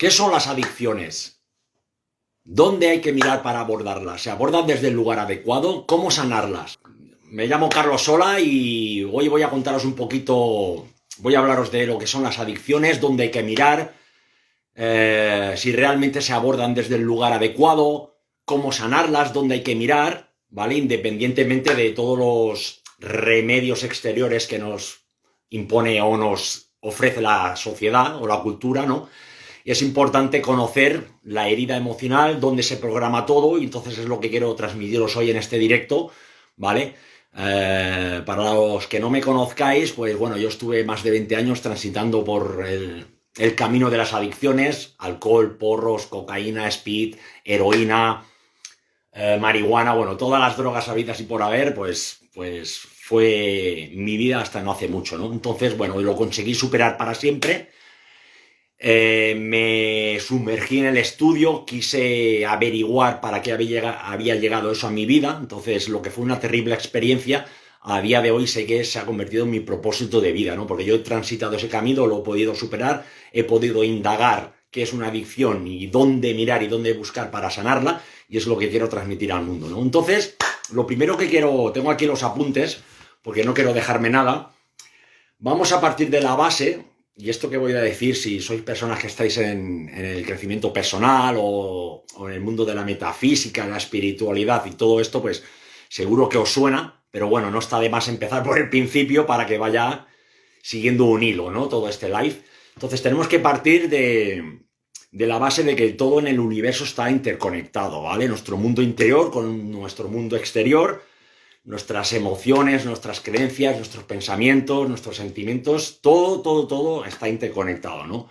¿Qué son las adicciones? ¿Dónde hay que mirar para abordarlas? ¿Se abordan desde el lugar adecuado? ¿Cómo sanarlas? Me llamo Carlos Sola y hoy voy a contaros un poquito, voy a hablaros de lo que son las adicciones, dónde hay que mirar, si realmente se abordan desde el lugar adecuado, cómo sanarlas, dónde hay que mirar, ¿vale? Independientemente de todos los remedios exteriores que nos impone o nos ofrece la sociedad o la cultura, ¿no? Y es importante conocer la herida emocional, dónde se programa todo, y entonces es lo que quiero transmitiros hoy en este directo, ¿vale? Para los que no me conozcáis, pues bueno, yo estuve más de 20 años transitando por el camino de las adicciones: alcohol, porros, cocaína, speed, heroína, marihuana, bueno, todas las drogas habidas y por haber, pues fue mi vida hasta no hace mucho, ¿no? Entonces, bueno, lo conseguí superar para siempre. Me sumergí en el estudio, quise averiguar para qué había llegado eso a mi vida. Entonces, lo que fue una terrible experiencia, a día de hoy sé que se ha convertido en mi propósito de vida, ¿no? Porque yo he transitado ese camino, lo he podido superar, he podido indagar qué es una adicción y dónde mirar y dónde buscar para sanarla, y es lo que quiero transmitir al mundo, ¿no? Entonces, lo primero que tengo aquí los apuntes, porque no quiero dejarme nada. Vamos a partir de la base. Y esto que voy a decir, si sois personas que estáis en el crecimiento personal o en el mundo de la metafísica, la espiritualidad y todo esto, pues seguro que os suena, pero bueno, no está de más empezar por el principio para que vaya siguiendo un hilo, ¿no? Todo este live. Entonces tenemos que partir de la base de que todo en el universo está interconectado, ¿vale? Nuestro mundo interior con nuestro mundo exterior, nuestras emociones, nuestras creencias, nuestros pensamientos, nuestros sentimientos, todo está interconectado, ¿no?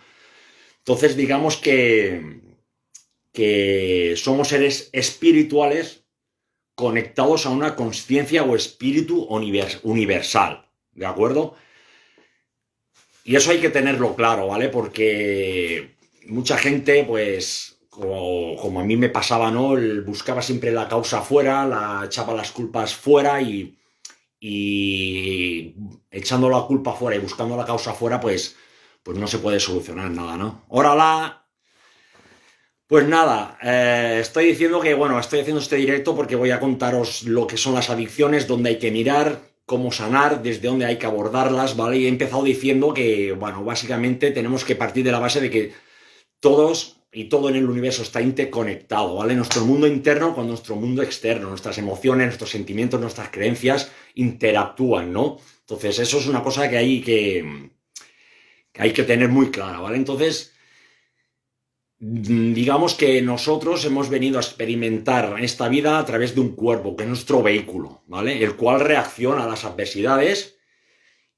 Entonces, digamos que somos seres espirituales conectados a una conciencia o espíritu universal, ¿de acuerdo? Y eso hay que tenerlo claro, ¿vale? Porque mucha gente, pues, como a mí me pasaba, ¿no? Buscaba siempre la causa fuera, echaba las culpas fuera y echando la culpa fuera y buscando la causa fuera, pues no se puede solucionar nada, ¿no? ¡Órala! Pues nada, estoy diciendo que, bueno, estoy haciendo este directo porque voy a contaros lo que son las adicciones, dónde hay que mirar, cómo sanar, desde dónde hay que abordarlas, ¿vale? Y he empezado diciendo que, bueno, básicamente tenemos que partir de la base de que todos y todo en el universo está interconectado, ¿vale? Nuestro mundo interno con nuestro mundo externo, nuestras emociones, nuestros sentimientos, nuestras creencias interactúan, ¿no? Entonces, eso es una cosa que hay que tener muy clara, ¿vale? Entonces, digamos que nosotros hemos venido a experimentar esta vida a través de un cuerpo, que es nuestro vehículo, ¿vale? El cual reacciona a las adversidades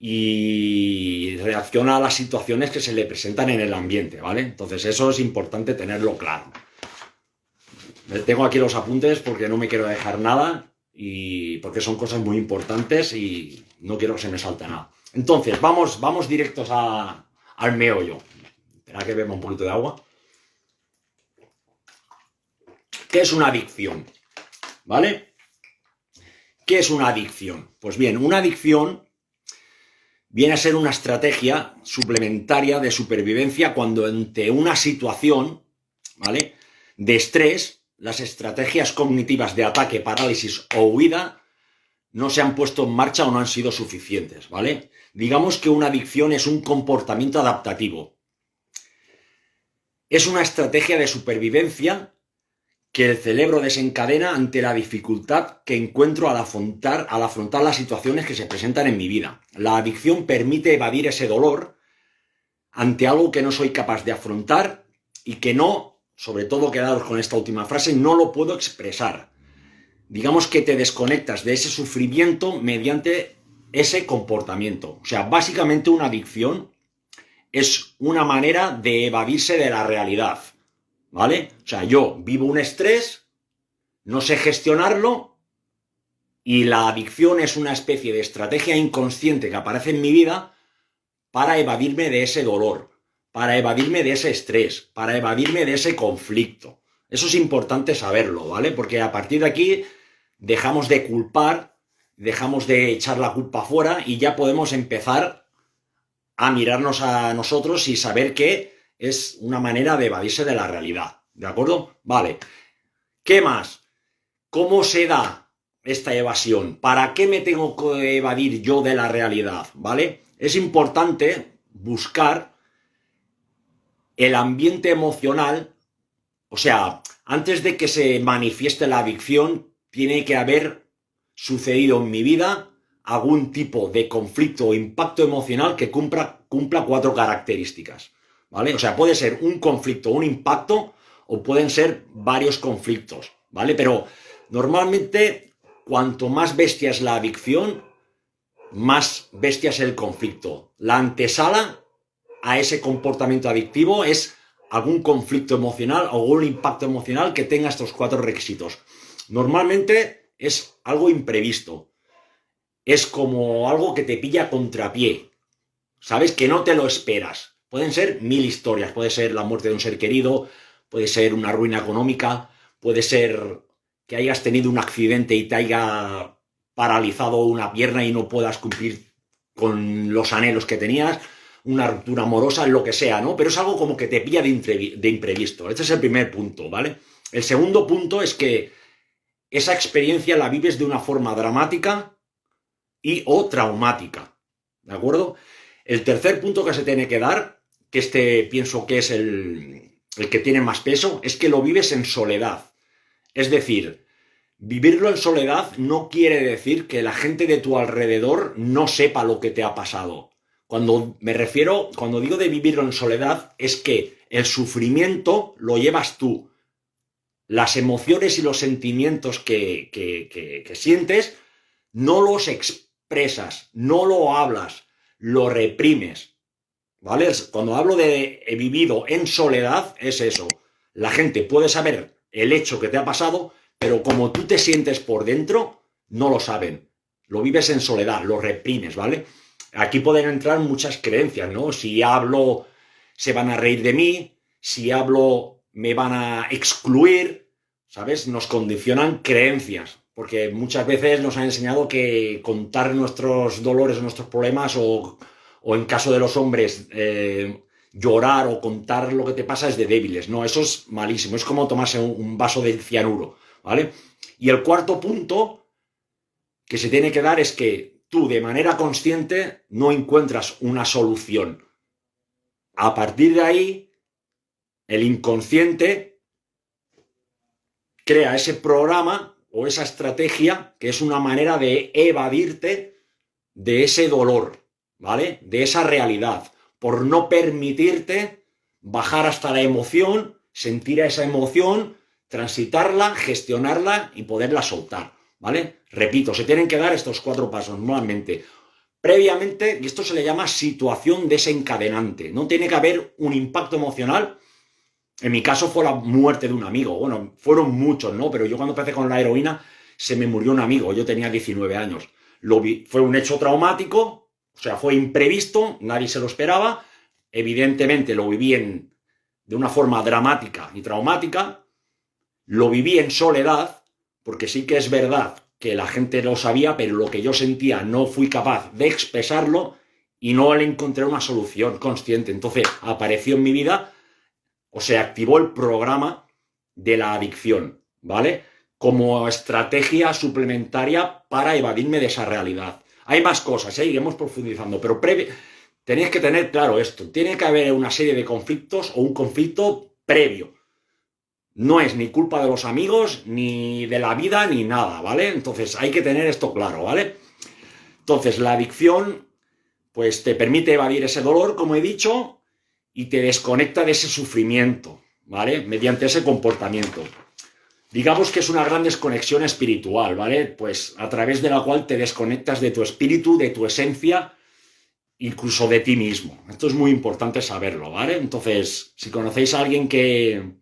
y reacciona a las situaciones que se le presentan en el ambiente, ¿vale? Entonces eso es importante tenerlo claro. Tengo aquí los apuntes porque no me quiero dejar nada y porque son cosas muy importantes y no quiero que se me salte nada. Entonces, vamos directos al meollo. Espera que beba un poquito de agua. ¿Qué es una adicción? ¿Vale? ¿Qué es una adicción? Pues bien, una adicción viene a ser una estrategia suplementaria de supervivencia cuando ante una situación, ¿vale?, de estrés, las estrategias cognitivas de ataque, parálisis o huida no se han puesto en marcha o no han sido suficientes, ¿vale? Digamos que una adicción es un comportamiento adaptativo. Es una estrategia de supervivencia que el cerebro desencadena ante la dificultad que encuentro al afrontar las situaciones que se presentan en mi vida. La adicción permite evadir ese dolor ante algo que no soy capaz de afrontar y que no, sobre todo quedaros con esta última frase, no lo puedo expresar. Digamos que te desconectas de ese sufrimiento mediante ese comportamiento. O sea, básicamente una adicción es una manera de evadirse de la realidad, ¿vale? O sea, yo vivo un estrés, no sé gestionarlo, y la adicción es una especie de estrategia inconsciente que aparece en mi vida para evadirme de ese dolor, para evadirme de ese estrés, para evadirme de ese conflicto. Eso es importante saberlo, ¿vale? Porque a partir de aquí dejamos de culpar, dejamos de echar la culpa fuera y ya podemos empezar a mirarnos a nosotros y saber que es una manera de evadirse de la realidad, ¿de acuerdo? Vale. ¿Qué más? ¿Cómo se da esta evasión? ¿Para qué me tengo que evadir yo de la realidad? ¿Vale? Es importante buscar el ambiente emocional, o sea, antes de que se manifieste la adicción, tiene que haber sucedido en mi vida algún tipo de conflicto o impacto emocional que cumpla 4 características, ¿vale? O sea, puede ser un conflicto, un impacto, o pueden ser varios conflictos, ¿vale? Pero normalmente, cuanto más bestia es la adicción, más bestia es el conflicto. La antesala a ese comportamiento adictivo es algún conflicto emocional o algún impacto emocional que tenga estos 4 requisitos. Normalmente es algo imprevisto. Es como algo que te pilla a contrapié. ¿Sabes? Que no te lo esperas. Pueden ser 1000 historias. Puede ser la muerte de un ser querido, puede ser una ruina económica, puede ser que hayas tenido un accidente y te haya paralizado una pierna y no puedas cumplir con los anhelos que tenías, una ruptura amorosa, lo que sea, ¿no? Pero es algo como que te pilla de imprevisto. Este es el primer punto, ¿vale? El segundo punto es que esa experiencia la vives de una forma dramática y o traumática, ¿de acuerdo? El tercer punto que se tiene que dar, que pienso que es el que tiene más peso, es que lo vives en soledad. Es decir, vivirlo en soledad no quiere decir que la gente de tu alrededor no sepa lo que te ha pasado. Cuando digo de vivirlo en soledad, es que el sufrimiento lo llevas tú. Las emociones y los sentimientos que sientes no los expresas, no lo hablas, lo reprimes, ¿vale? Cuando hablo de he vivido en soledad, es eso. La gente puede saber el hecho que te ha pasado, pero como tú te sientes por dentro, no lo saben. Lo vives en soledad, lo reprimes, ¿vale? Aquí pueden entrar muchas creencias, ¿no? Si hablo, se van a reír de mí, si hablo, me van a excluir, ¿sabes? Nos condicionan creencias, porque muchas veces nos han enseñado que contar nuestros dolores o nuestros problemas o en caso de los hombres llorar o contar lo que te pasa es de débiles. No, eso es malísimo, es como tomarse un vaso de cianuro, ¿vale? Y el cuarto punto que se tiene que dar es que tú de manera consciente no encuentras una solución. A partir de ahí, el inconsciente crea ese programa o esa estrategia que es una manera de evadirte de ese dolor, ¿vale? De esa realidad, por no permitirte bajar hasta la emoción, sentir esa emoción, transitarla, gestionarla y poderla soltar, ¿vale? Repito, se tienen que dar estos 4 pasos normalmente. Previamente, y esto se le llama situación desencadenante, no tiene que haber un impacto emocional. En mi caso fue la muerte de un amigo. Bueno, fueron muchos, ¿no? Pero yo cuando empecé con la heroína se me murió un amigo. Yo tenía 19 años. Fue un hecho traumático, o sea, fue imprevisto, nadie se lo esperaba. Evidentemente lo viví de una forma dramática y traumática. Lo viví en soledad, porque sí que es verdad que la gente lo sabía, pero lo que yo sentía no fui capaz de expresarlo y no le encontré una solución consciente. Entonces apareció en mi vida, o se activó el programa de la adicción, ¿vale? Como estrategia suplementaria para evadirme de esa realidad. Hay más cosas, iremos profundizando, pero tenéis que tener claro esto. Tiene que haber una serie de conflictos o un conflicto previo. No es ni culpa de los amigos, ni de la vida, ni nada, ¿vale? Entonces hay que tener esto claro, ¿vale? Entonces la adicción, pues te permite evadir ese dolor, como he dicho, y te desconecta de ese sufrimiento, ¿vale? Mediante ese comportamiento. Digamos que es una gran desconexión espiritual, ¿vale? Pues a través de la cual te desconectas de tu espíritu, de tu esencia, incluso de ti mismo. Esto es muy importante saberlo, ¿vale? Entonces, si conocéis a alguien que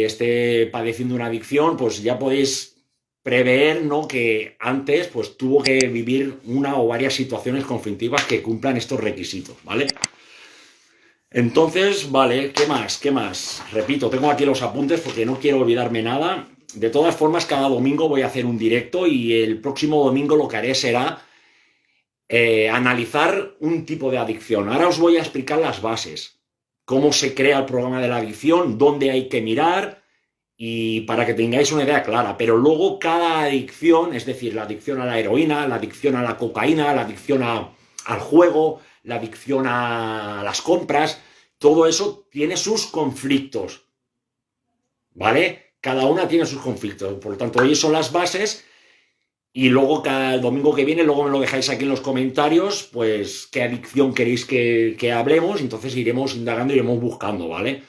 esté padeciendo una adicción, pues ya podéis prever, ¿no? Que antes pues tuvo que vivir una o varias situaciones conflictivas que cumplan estos requisitos, ¿vale? Entonces, vale, ¿qué más? ¿Qué más? Repito, tengo aquí los apuntes porque no quiero olvidarme nada. De todas formas, cada domingo voy a hacer un directo y el próximo domingo lo que haré será analizar un tipo de adicción. Ahora os voy a explicar las bases, cómo se crea el programa de la adicción, dónde hay que mirar y para que tengáis una idea clara. Pero luego cada adicción, es decir, la adicción a la heroína, la adicción a la cocaína, la adicción al juego, la adicción a las compras, todo eso tiene sus conflictos, ¿vale? Cada una tiene sus conflictos. Por lo tanto, hoy son las bases. Y luego cada domingo que viene, luego me lo dejáis aquí en los comentarios, pues qué adicción queréis que hablemos, entonces iremos indagando, iremos buscando, ¿vale?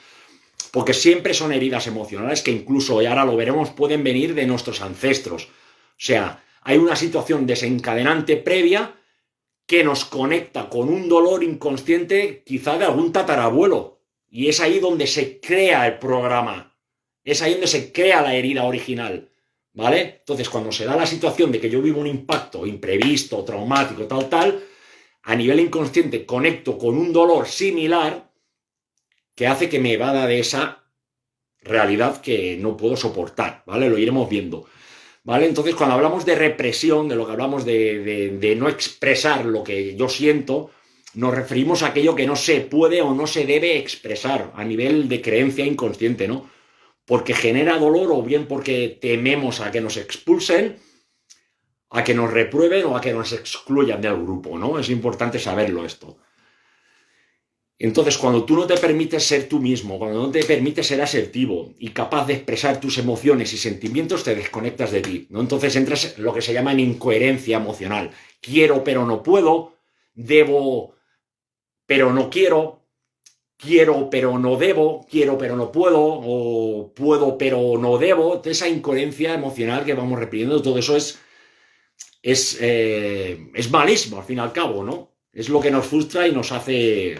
Porque siempre son heridas emocionales que incluso, y ahora lo veremos, pueden venir de nuestros ancestros. O sea, hay una situación desencadenante previa que nos conecta con un dolor inconsciente quizá de algún tatarabuelo. Y es ahí donde se crea el programa. Es ahí donde se crea la herida original. ¿Vale? Entonces, cuando se da la situación de que yo vivo un impacto imprevisto, traumático, tal, a nivel inconsciente conecto con un dolor similar que hace que me evada de esa realidad que no puedo soportar, ¿vale? Lo iremos viendo, ¿vale? Entonces, cuando hablamos de represión, de lo que hablamos de no expresar lo que yo siento, nos referimos a aquello que no se puede o no se debe expresar a nivel de creencia inconsciente, ¿no? Porque genera dolor o bien porque tememos a que nos expulsen, a que nos reprueben o a que nos excluyan del grupo, ¿no? Es importante saberlo esto. Entonces, cuando tú no te permites ser tú mismo, cuando no te permites ser asertivo y capaz de expresar tus emociones y sentimientos, te desconectas de ti, ¿no? Entonces entras en lo que se llama en incoherencia emocional. Quiero pero no puedo, debo pero no quiero, quiero pero no debo, quiero pero no puedo, o puedo pero no debo. Esa incoherencia emocional que vamos reprimiendo, todo eso es malísimo al fin y al cabo, ¿no? Es lo que nos frustra y nos hace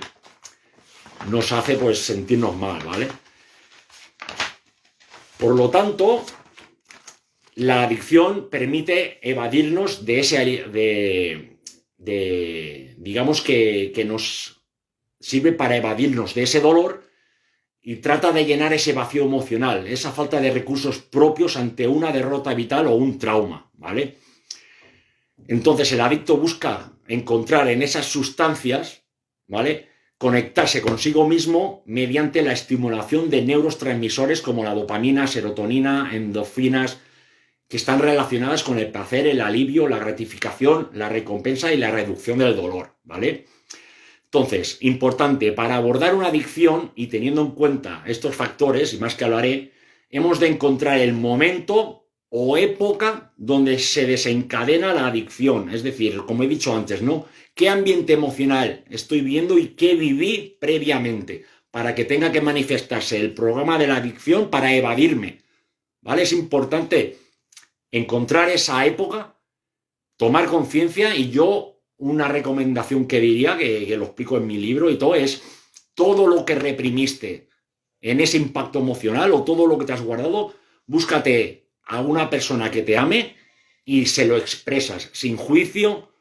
pues sentirnos mal, ¿vale? Por lo tanto, la adicción permite evadirnos de ese, digamos que nos sirve para evadirnos de ese dolor y trata de llenar ese vacío emocional, esa falta de recursos propios ante una derrota vital o un trauma, ¿vale? Entonces el adicto busca encontrar en esas sustancias, ¿vale?, conectarse consigo mismo mediante la estimulación de neurotransmisores como la dopamina, serotonina, endorfinas, que están relacionadas con el placer, el alivio, la gratificación, la recompensa y la reducción del dolor, ¿vale? Entonces, importante, para abordar una adicción y teniendo en cuenta estos factores, y más que lo haré, hemos de encontrar el momento o época donde se desencadena la adicción. Es decir, como he dicho antes, ¿no? ¿Qué ambiente emocional estoy viendo y qué viví previamente para que tenga que manifestarse el programa de la adicción para evadirme? ¿Vale? Es importante encontrar esa época, tomar conciencia y yo una recomendación que diría, que lo explico en mi libro y todo, es todo lo que reprimiste en ese impacto emocional o todo lo que te has guardado, búscate a una persona que te ame y se lo expresas sin juicio,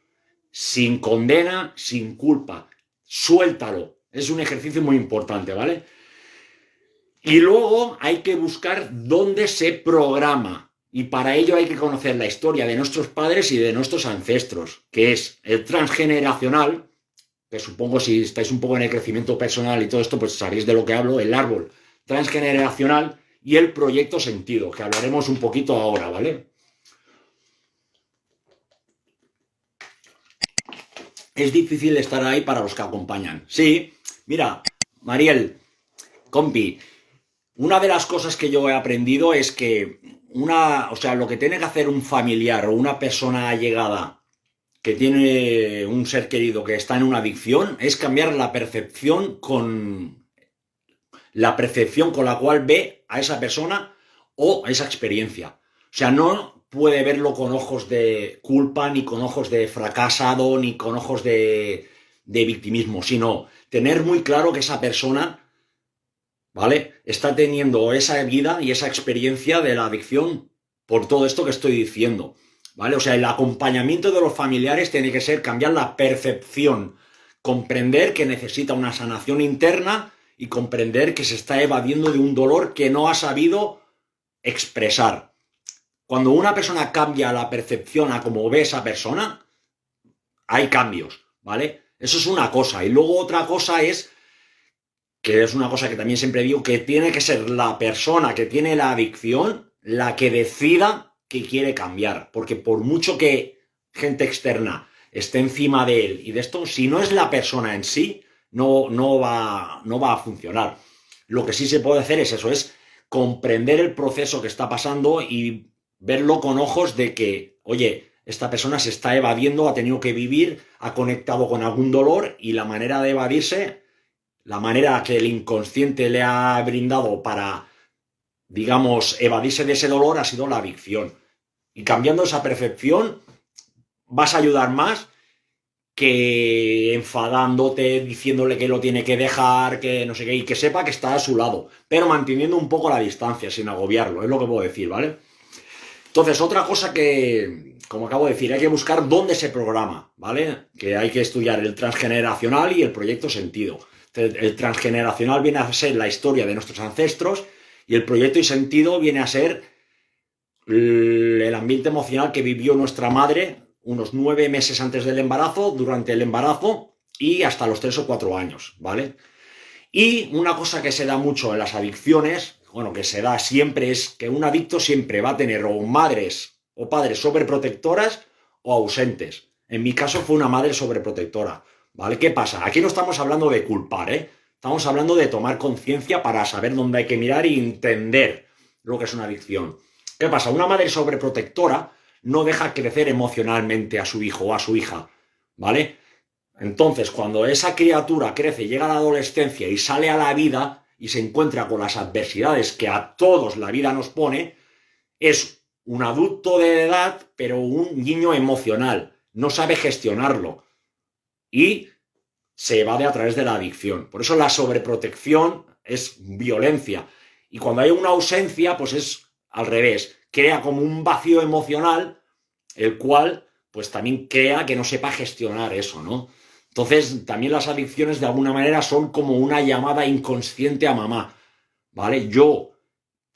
sin condena, sin culpa. Suéltalo. Es un ejercicio muy importante, ¿vale? Y luego hay que buscar dónde se programa. Y para ello hay que conocer la historia de nuestros padres y de nuestros ancestros, que es el transgeneracional, que supongo si estáis un poco en el crecimiento personal y todo esto, pues sabéis de lo que hablo, el árbol transgeneracional y el proyecto sentido, que hablaremos un poquito ahora, ¿vale? Es difícil estar ahí para los que acompañan. Sí, mira, Mariel, compi, una de las cosas que yo he aprendido es que lo que tiene que hacer un familiar o una persona allegada que tiene un ser querido que está en una adicción es cambiar la percepción con la cual ve a esa persona o a esa experiencia. O sea, no puede verlo con ojos de culpa, ni con ojos de fracasado, ni con ojos de victimismo, sino tener muy claro que esa persona, ¿vale?, está teniendo esa vida y esa experiencia de la adicción por todo esto que estoy diciendo, ¿vale? O sea, el acompañamiento de los familiares tiene que ser cambiar la percepción, comprender que necesita una sanación interna y comprender que se está evadiendo de un dolor que no ha sabido expresar. Cuando una persona cambia la percepción a cómo ve esa persona, hay cambios, ¿vale? Eso es una cosa. Y luego otra cosa es, que es una cosa que también siempre digo, que tiene que ser la persona que tiene la adicción la que decida que quiere cambiar. Porque por mucho que gente externa esté encima de él y de esto, si no es la persona en sí, no va a funcionar. Lo que sí se puede hacer es eso, es comprender el proceso que está pasando y verlo con ojos de que, oye, esta persona se está evadiendo, ha tenido que vivir, ha conectado con algún dolor y la manera de evadirse, la manera que el inconsciente le ha brindado para, digamos, evadirse de ese dolor ha sido la adicción. Y cambiando esa percepción vas a ayudar más que enfadándote, diciéndole que lo tiene que dejar, que no sé qué, y que sepa que está a su lado, pero manteniendo un poco la distancia, sin agobiarlo, es lo que puedo decir, ¿vale? Entonces, otra cosa que, como acabo de decir, hay que buscar dónde se programa, ¿vale? Que hay que estudiar el transgeneracional y el proyecto sentido. Entonces, el transgeneracional viene a ser la historia de nuestros ancestros y el proyecto y sentido viene a ser el ambiente emocional que vivió nuestra madre unos 9 meses antes del embarazo, durante el embarazo y hasta los 3 o 4 años, ¿vale? Y una cosa que se da mucho en las adicciones, bueno, que se da siempre, es que un adicto siempre va a tener o madres o padres sobreprotectoras o ausentes. En mi caso fue una madre sobreprotectora, ¿vale? ¿Qué pasa? Aquí no estamos hablando de culpar, ¿eh? Estamos hablando de tomar conciencia para saber dónde hay que mirar y entender lo que es una adicción. ¿Qué pasa? Una madre sobreprotectora no deja crecer emocionalmente a su hijo o a su hija, ¿vale? Entonces, cuando esa criatura crece, llega a la adolescencia y sale a la vida y se encuentra con las adversidades que a todos la vida nos pone, es un adulto de edad, pero un niño emocional. No sabe gestionarlo. Y se evade a través de la adicción. Por eso la sobreprotección es violencia. Y cuando hay una ausencia, pues es al revés. Crea como un vacío emocional, el cual pues también crea que no sepa gestionar eso, ¿no? Entonces, también las adicciones de alguna manera son como una llamada inconsciente a mamá, ¿vale? Yo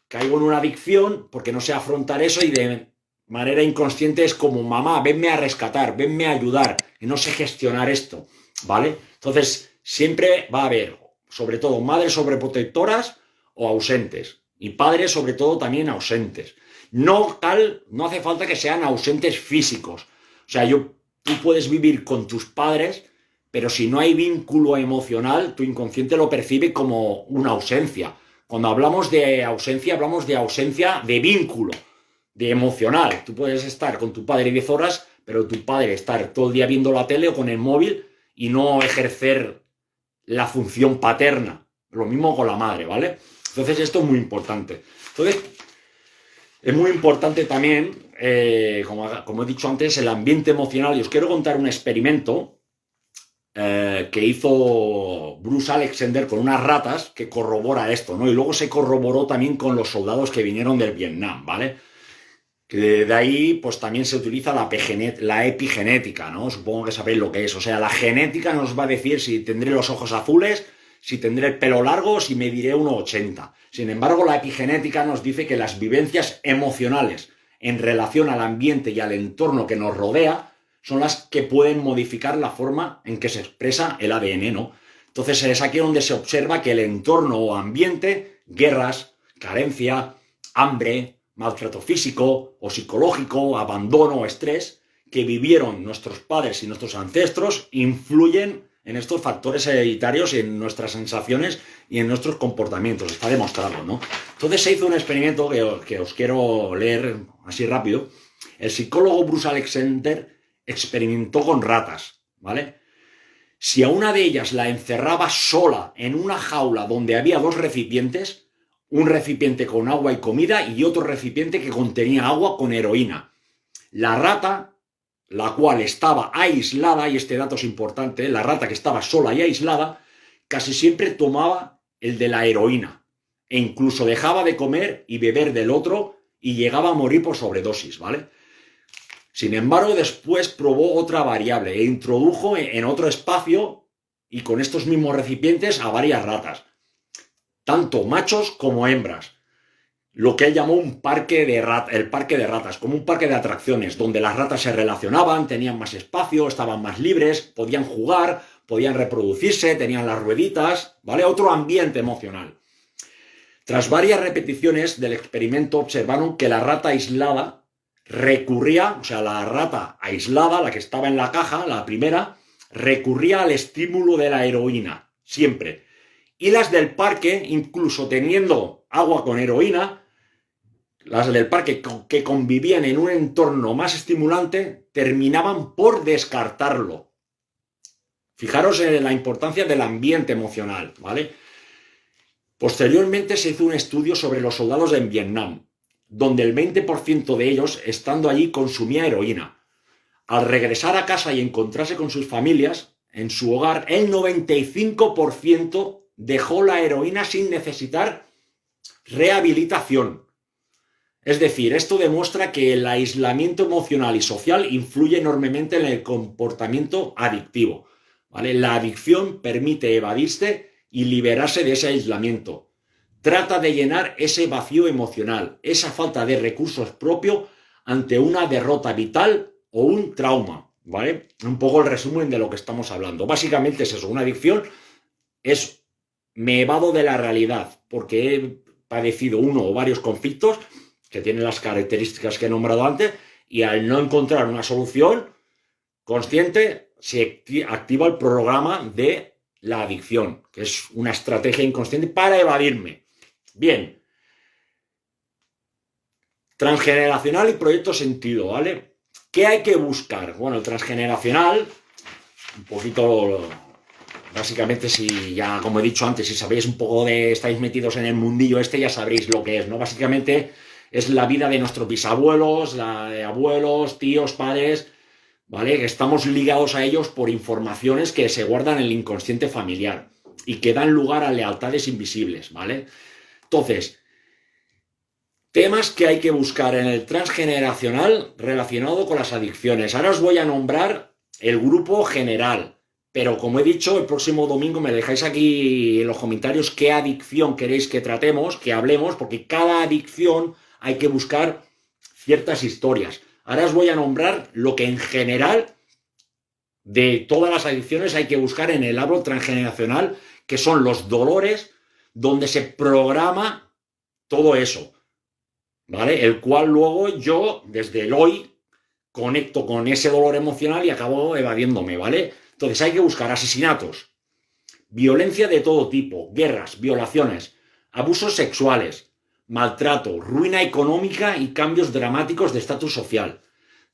caigo en una adicción porque no sé afrontar eso y de manera inconsciente es como, mamá, venme a rescatar, venme a ayudar, y no sé gestionar esto, ¿vale? Entonces, siempre va a haber, sobre todo, madres sobreprotectoras o ausentes, y padres, sobre todo, también ausentes. No hace falta que sean ausentes físicos. O sea, tú puedes vivir con tus padres, pero si no hay vínculo emocional, tu inconsciente lo percibe como una ausencia. Cuando hablamos de ausencia de vínculo, de emocional. Tú puedes estar con tu padre 10 horas, pero tu padre estar todo el día viendo la tele o con el móvil y no ejercer la función paterna. Lo mismo con la madre, ¿vale? Entonces esto es muy importante. Entonces, es muy importante también, como he dicho antes, el ambiente emocional. Y os quiero contar un experimento que hizo Bruce Alexander con unas ratas que corrobora esto, ¿no? Y luego se corroboró también con los soldados que vinieron del Vietnam, ¿vale? Que de ahí, pues también se utiliza la epigenética, ¿no? Supongo que sabéis lo que es. O sea, la genética nos va a decir si tendré los ojos azules, si tendré el pelo largo, si mediré 1,80. Sin embargo, la epigenética nos dice que las vivencias emocionales en relación al ambiente y al entorno que nos rodea son las que pueden modificar la forma en que se expresa el ADN, ¿no? Entonces es aquí donde se observa que el entorno o ambiente, guerras, carencia, hambre, maltrato físico o psicológico, abandono o estrés que vivieron nuestros padres y nuestros ancestros influyen en estos factores hereditarios, en nuestras sensaciones y en nuestros comportamientos. Está demostrado, ¿no? Entonces se hizo un experimento que os quiero leer así rápido. El psicólogo Bruce Alexander experimentó con ratas, ¿vale? Si a una de ellas la encerraba sola en una jaula donde había 2 recipientes, un recipiente con agua y comida y otro recipiente que contenía agua con heroína. La rata, la cual estaba aislada, y este dato es importante, la rata que estaba sola y aislada, casi siempre tomaba el de la heroína e incluso dejaba de comer y beber del otro y llegaba a morir por sobredosis, ¿vale? Sin embargo, después probó otra variable e introdujo en otro espacio y con estos mismos recipientes a varias ratas, tanto machos como hembras. lo que él llamó un parque de el parque de ratas, como un parque de atracciones, donde las ratas se relacionaban, tenían más espacio, estaban más libres, podían jugar, podían reproducirse, tenían las rueditas, ¿vale? Otro ambiente emocional. Tras varias repeticiones del experimento observaron que la rata aislada recurría, o sea, la rata aislada, la que estaba en la caja, la primera, recurría al estímulo de la heroína, siempre. Y las del parque, incluso teniendo agua con heroína, las del parque que convivían en un entorno más estimulante, terminaban por descartarlo. Fijaros en la importancia del ambiente emocional, ¿vale? Posteriormente se hizo un estudio sobre los soldados en Vietnam, donde el 20% de ellos, estando allí, consumía heroína. Al regresar a casa y encontrarse con sus familias, en su hogar, el 95% dejó la heroína sin necesitar rehabilitación. Es decir, esto demuestra que el aislamiento emocional y social influye enormemente en el comportamiento adictivo, ¿vale? La adicción permite evadirse y liberarse de ese aislamiento. Trata de llenar ese vacío emocional, esa falta de recursos propios ante una derrota vital o un trauma, ¿vale? Un poco el resumen de lo que estamos hablando. Básicamente es eso, una adicción es me evado de la realidad porque he padecido uno o varios conflictos que tienen las características que he nombrado antes y al no encontrar una solución consciente se activa el programa de la adicción, que es una estrategia inconsciente para evadirme. Bien. Transgeneracional y proyecto sentido, ¿vale? ¿Qué hay que buscar? Bueno, el transgeneracional, un poquito, básicamente, si ya, como he dicho antes, si sabéis un poco estáis metidos en el mundillo este, ya sabréis lo que es, ¿no? Básicamente es la vida de nuestros bisabuelos, la de abuelos, tíos, padres, ¿vale? Que estamos ligados a ellos por informaciones que se guardan en el inconsciente familiar y que dan lugar a lealtades invisibles, ¿vale? Entonces, temas que hay que buscar en el transgeneracional relacionado con las adicciones. Ahora os voy a nombrar el grupo general, pero como he dicho, el próximo domingo me dejáis aquí en los comentarios qué adicción queréis que tratemos, que hablemos, porque cada adicción hay que buscar ciertas historias. Ahora os voy a nombrar lo que en general de todas las adicciones hay que buscar en el árbol transgeneracional, que son los dolores donde se programa todo eso, ¿vale? El cual luego yo, desde el hoy, conecto con ese dolor emocional y acabo evadiéndome, ¿vale? Entonces hay que buscar asesinatos, violencia de todo tipo, guerras, violaciones, abusos sexuales, maltrato, ruina económica y cambios dramáticos de estatus social.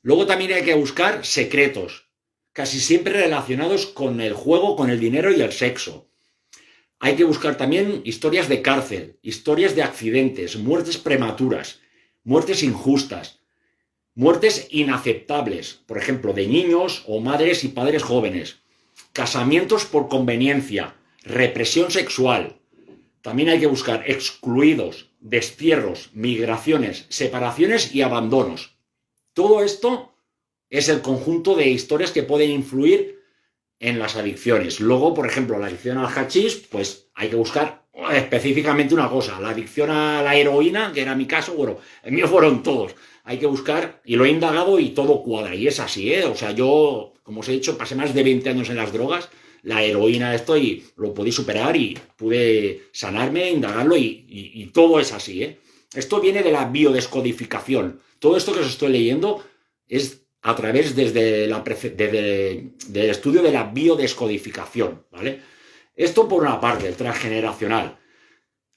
Luego también hay que buscar secretos, casi siempre relacionados con el juego, con el dinero y el sexo. Hay que buscar también historias de cárcel, historias de accidentes, muertes prematuras, muertes injustas, muertes inaceptables, por ejemplo, de niños o madres y padres jóvenes, casamientos por conveniencia, represión sexual. También hay que buscar excluidos, destierros, migraciones, separaciones y abandonos. Todo esto es el conjunto de historias que pueden influir en las adicciones. Luego, por ejemplo, la adicción al hachís, pues hay que buscar específicamente una cosa. La adicción a la heroína, que era mi caso, bueno, el mío fueron todos. Hay que buscar, y lo he indagado y todo cuadra. Y es así, ¿eh? O sea, yo, como os he dicho, pasé más de 20 años en las drogas. La heroína esto y lo pude superar y pude sanarme, indagarlo y todo es así, ¿eh? Esto viene de la biodescodificación. Todo esto que os estoy leyendo es a través del estudio de la biodescodificación, ¿vale? Esto por una parte, el transgeneracional.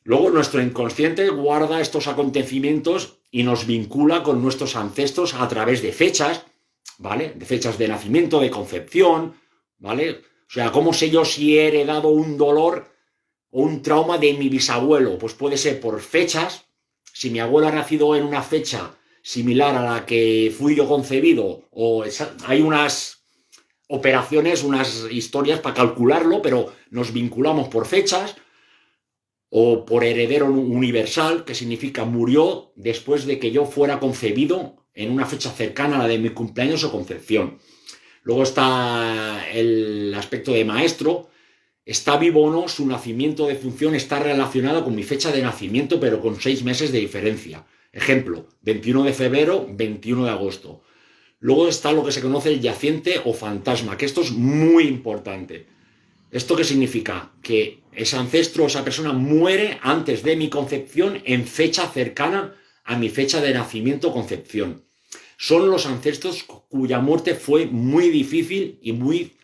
Luego nuestro inconsciente guarda estos acontecimientos y nos vincula con nuestros ancestros a través de fechas, ¿vale? De fechas de nacimiento, de concepción, ¿vale? O sea, ¿cómo sé yo si he heredado un dolor o un trauma de mi bisabuelo? Pues puede ser por fechas. Si mi abuelo ha nacido en una fecha similar a la que fui yo concebido, o hay unas operaciones, unas historias para calcularlo, pero nos vinculamos por fechas, o por heredero universal, que significa murió después de que yo fuera concebido en una fecha cercana a la de mi cumpleaños o concepción. Luego está el aspecto de maestro. está vivo o no, su nacimiento de función está relacionado con mi fecha de nacimiento, pero con 6 meses de diferencia. Ejemplo, 21 de febrero, 21 de agosto. Luego está lo que se conoce el yaciente o fantasma, que esto es muy importante. ¿Esto qué significa? Que ese ancestro, esa persona muere antes de mi concepción en fecha cercana a mi fecha de nacimiento o concepción. Son los ancestros cuya muerte fue muy difícil y muy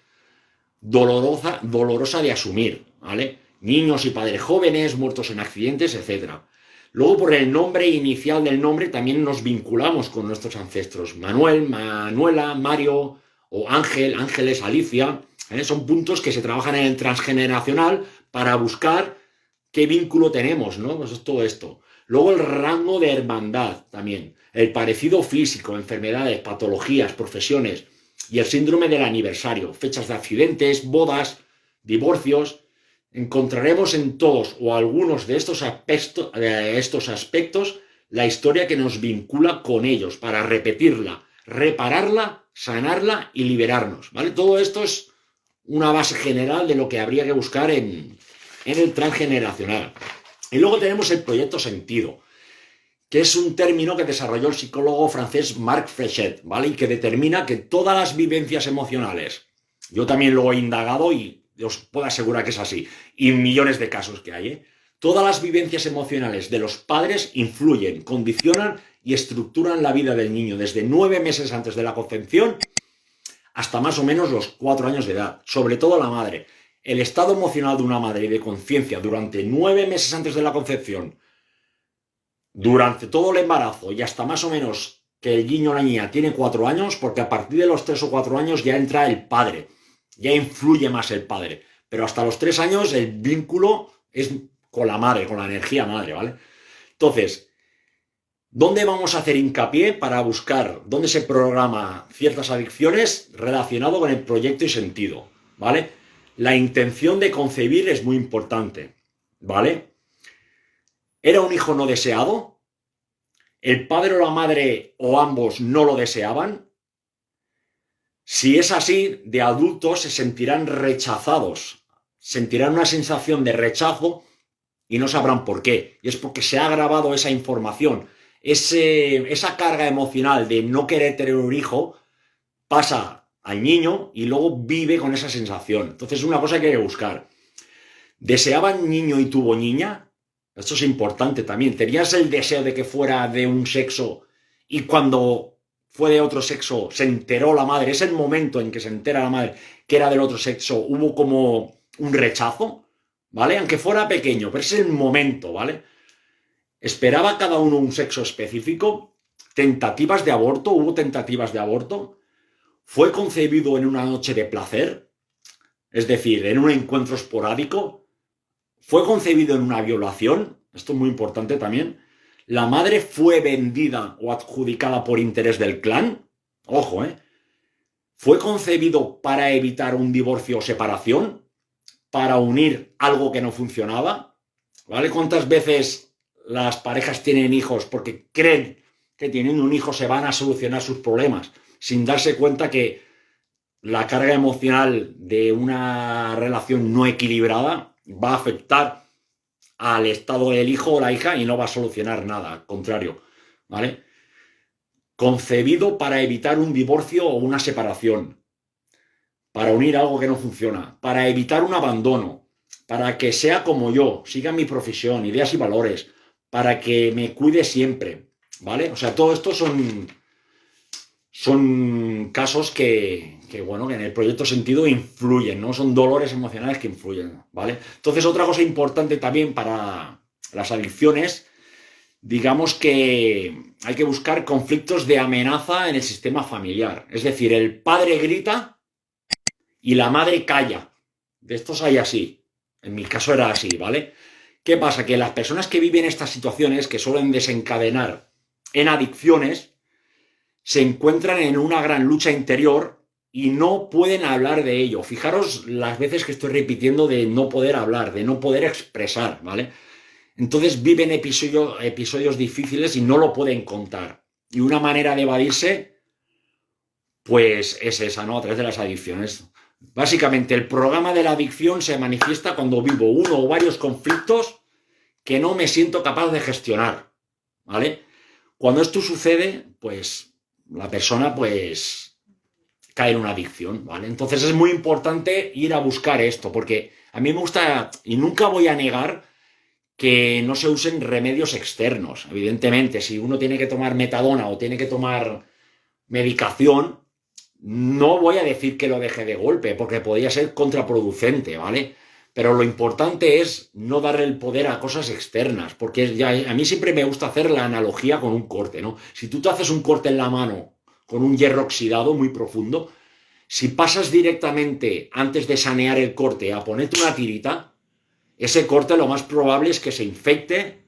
dolorosa de asumir, ¿vale? Niños y padres jóvenes, muertos en accidentes, etc. Luego, por el nombre inicial del nombre, también nos vinculamos con nuestros ancestros. Manuel, Manuela, Mario o Ángel, Ángeles, Alicia. Son puntos que se trabajan en el transgeneracional para buscar qué vínculo tenemos, ¿no? Pues es todo esto. Luego el rango de hermandad también. El parecido físico, enfermedades, patologías, profesiones. Y el síndrome del aniversario. Fechas de accidentes, bodas, divorcios. Encontraremos en todos o algunos de estos aspectos la historia que nos vincula con ellos para repetirla, repararla, sanarla y liberarnos, ¿vale? Todo esto es una base general de lo que habría que buscar en el transgeneracional. Y luego tenemos el proyecto sentido, que es un término que desarrolló el psicólogo francés Marc Fréchet, ¿vale? Y que determina que todas las vivencias emocionales, yo también lo he indagado y os puedo asegurar que es así, y millones de casos que hay, todas las vivencias emocionales de los padres influyen, condicionan y estructuran la vida del niño desde 9 meses antes de la concepción hasta más o menos los 4 años de edad, sobre todo la madre. El estado emocional de una madre y de conciencia durante 9 meses antes de la concepción, durante todo el embarazo y hasta más o menos que el niño o la niña tiene 4 años, porque a partir de los 3 o 4 años ya entra el padre, ya influye más el padre, pero hasta los 3 años el vínculo es con la madre, con la energía madre, ¿vale? Entonces, ¿dónde vamos a hacer hincapié para buscar dónde se programa ciertas adicciones relacionado con el proyecto y sentido, ¿vale? La intención de concebir es muy importante, ¿vale? ¿Era un hijo no deseado? ¿El padre o la madre o ambos no lo deseaban? Si es así, de adultos se sentirán rechazados, sentirán una sensación de rechazo y no sabrán por qué. Y es porque se ha grabado esa información, esa carga emocional de no querer tener un hijo pasa al niño y luego vive con esa sensación. Entonces es una cosa que hay que buscar. ¿Deseaban niño y tuvo niña? Esto es importante también. ¿Tenías el deseo de que fuera de un sexo y cuando fue de otro sexo se enteró la madre? Es el momento en que se entera la madre que era del otro sexo. Hubo como un rechazo, ¿vale? Aunque fuera pequeño, pero es el momento, ¿vale? ¿Esperaba cada uno un sexo específico? ¿Tentativas de aborto? ¿Hubo tentativas de aborto? ¿Fue concebido en una noche de placer? Es decir, en un encuentro esporádico. ¿Fue concebido en una violación? Esto es muy importante también. ¿La madre fue vendida o adjudicada por interés del clan? Ojo, ¿eh? ¿Fue concebido para evitar un divorcio o separación? ¿Para unir algo que no funcionaba? ¿Vale? ¿Cuántas veces las parejas tienen hijos porque creen que teniendo un hijo se van a solucionar sus problemas, sin darse cuenta que la carga emocional de una relación no equilibrada va a afectar al estado del hijo o la hija y no va a solucionar nada, al contrario, ¿vale? Concebido para evitar un divorcio o una separación, para unir algo que no funciona, para evitar un abandono, para que sea como yo, siga mi profesión, ideas y valores, para que me cuide siempre, ¿vale? O sea, todo esto son casos que en el proyecto sentido influyen, ¿no? Son dolores emocionales que influyen, ¿vale? Entonces, otra cosa importante también para las adicciones, digamos que hay que buscar conflictos de amenaza en el sistema familiar. Es decir, el padre grita y la madre calla. De estos hay así. En mi caso era así, ¿vale? ¿Qué pasa? Que las personas que viven estas situaciones, que suelen desencadenar en adicciones, se encuentran en una gran lucha interior y no pueden hablar de ello. Fijaros las veces que estoy repitiendo de no poder hablar, de no poder expresar, ¿vale? Entonces viven episodios difíciles y no lo pueden contar. Y una manera de evadirse, pues es esa, ¿no? A través de las adicciones. Básicamente, el programa de la adicción se manifiesta cuando vivo uno o varios conflictos que no me siento capaz de gestionar, ¿vale? Cuando esto sucede, pues la persona pues cae en una adicción, ¿vale? Entonces es muy importante ir a buscar esto, porque a mí me gusta, y nunca voy a negar que no se usen remedios externos. Evidentemente, si uno tiene que tomar metadona o tiene que tomar medicación, no voy a decir que lo deje de golpe, porque podría ser contraproducente, ¿vale? Pero lo importante es no darle el poder a cosas externas, porque ya, a mí siempre me gusta hacer la analogía con un corte, ¿no? Si tú te haces un corte en la mano con un hierro oxidado muy profundo, si pasas directamente antes de sanear el corte a ponerte una tirita, ese corte lo más probable es que se infecte,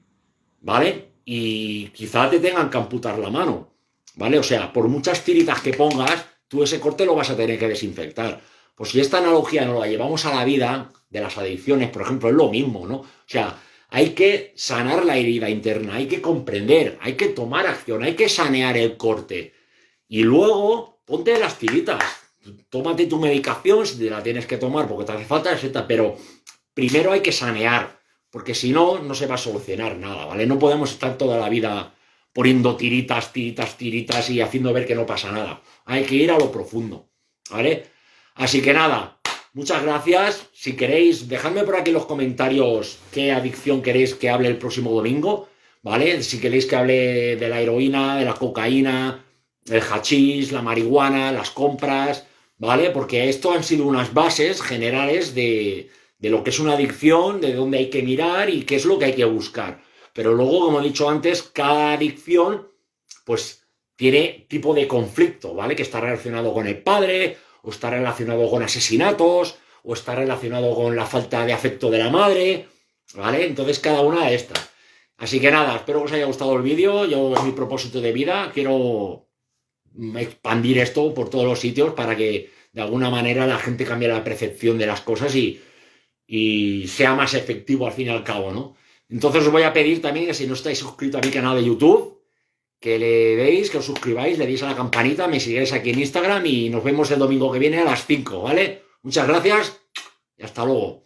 ¿vale? Y quizá te tengan que amputar la mano, ¿vale? O sea, por muchas tiritas que pongas, tú ese corte lo vas a tener que desinfectar. Pues si esta analogía nos la llevamos a la vida de las adicciones, por ejemplo, es lo mismo, ¿no? O sea, hay que sanar la herida interna, hay que comprender, hay que tomar acción, hay que sanear el corte. Y luego, ponte las tiritas, tómate tu medicación si te la tienes que tomar porque te hace falta, etc. Pero primero hay que sanear, porque si no, no se va a solucionar nada, ¿vale? No podemos estar toda la vida poniendo tiritas, tiritas, tiritas y haciendo ver que no pasa nada. Hay que ir a lo profundo, ¿vale? Así que nada, muchas gracias. Si queréis, dejadme por aquí en los comentarios qué adicción queréis que hable el próximo domingo, ¿vale? Si queréis que hable de la heroína, de la cocaína, el hachís, la marihuana, las compras, ¿vale? Porque esto han sido unas bases generales de lo que es una adicción, de dónde hay que mirar y qué es lo que hay que buscar. Pero luego, como he dicho antes, cada adicción, pues, tiene tipo de conflicto, ¿vale? Que está relacionado con el padre, o está relacionado con asesinatos, o está relacionado con la falta de afecto de la madre, ¿vale? Entonces, cada una de estas. Así que nada, espero que os haya gustado el vídeo. Yo, es mi propósito de vida, quiero expandir esto por todos los sitios para que de alguna manera la gente cambie la percepción de las cosas y sea más efectivo al fin y al cabo, ¿no? Entonces os voy a pedir también que si no estáis suscritos a mi canal de YouTube, que le deis, que os suscribáis, le deis a la campanita, me sigáis aquí en Instagram y nos vemos el domingo que viene a las 5, ¿vale? Muchas gracias y hasta luego.